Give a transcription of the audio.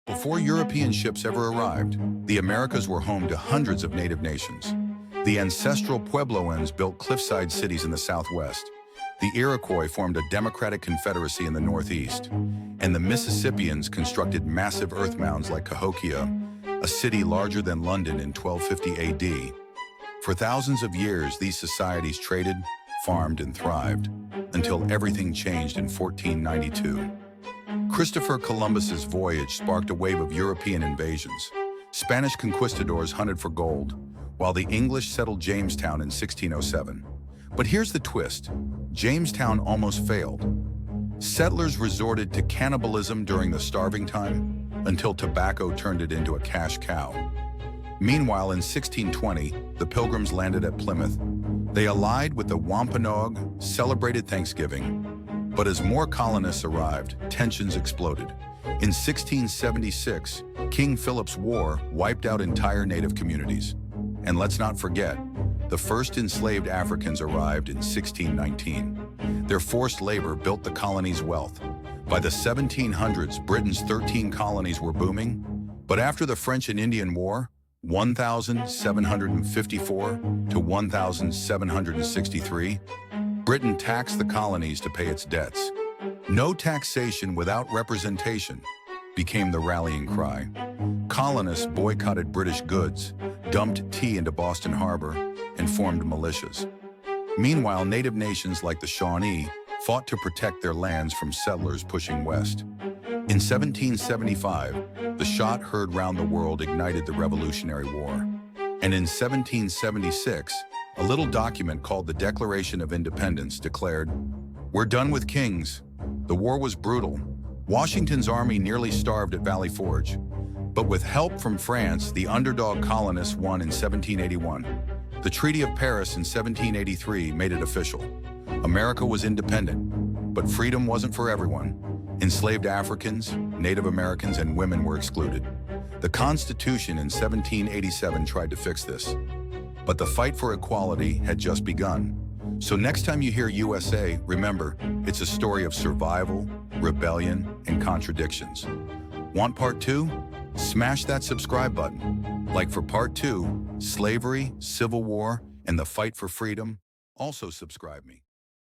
Before European ships ever arrived, the Americas were home to hundreds of native nations. The ancestral Puebloans built cliffside cities in the southwest. The Iroquois formed a democratic confederacy in the northeast. And the Mississippians constructed massive earth mounds like Cahokia, a city larger than London in 1250 AD. For thousands of years, these societies traded, farmed, and thrived, until everything changed in 1492. Christopher Columbus's voyage sparked a wave of European invasions. Spanish conquistadors hunted for gold, while the English settled Jamestown in 1607. But here's the twist. Jamestown almost failed. Settlers resorted to cannibalism during the starving time, until tobacco turned it into a cash cow. Meanwhile, in 1620, the Pilgrims landed at Plymouth. They allied with the Wampanoag, celebrated Thanksgiving. But as more colonists arrived, tensions exploded. In 1676, King Philip's War wiped out entire native communities. And let's not forget, the first enslaved Africans arrived in 1619. Their forced labor built the colony's wealth. By the 1700s, Britain's 13 colonies were booming. But after the French and Indian War, 1754 to 1763, Britain taxed the colonies to pay its debts. No taxation without representation became the rallying cry. Colonists boycotted British goods, dumped tea into Boston Harbor, and formed militias. Meanwhile, native nations like the Shawnee fought to protect their lands from settlers pushing west. In 1775, the shot heard round the world ignited the Revolutionary War. And in 1776, a little document called the Declaration of Independence declared, "We're done with kings." The war was brutal. Washington's army nearly starved at Valley Forge. But with help from France, the underdog colonists won in 1781. The Treaty of Paris in 1783 made it official. America was independent, but freedom wasn't for everyone. Enslaved Africans, Native Americans, and women were excluded. The Constitution in 1787 tried to fix this. But the fight for equality had just begun. So next time you hear USA, remember, it's a story of survival, rebellion, and contradictions. Want part 2? Smash that subscribe button. Like for part 2, slavery, civil war, and the fight for freedom, also subscribe me.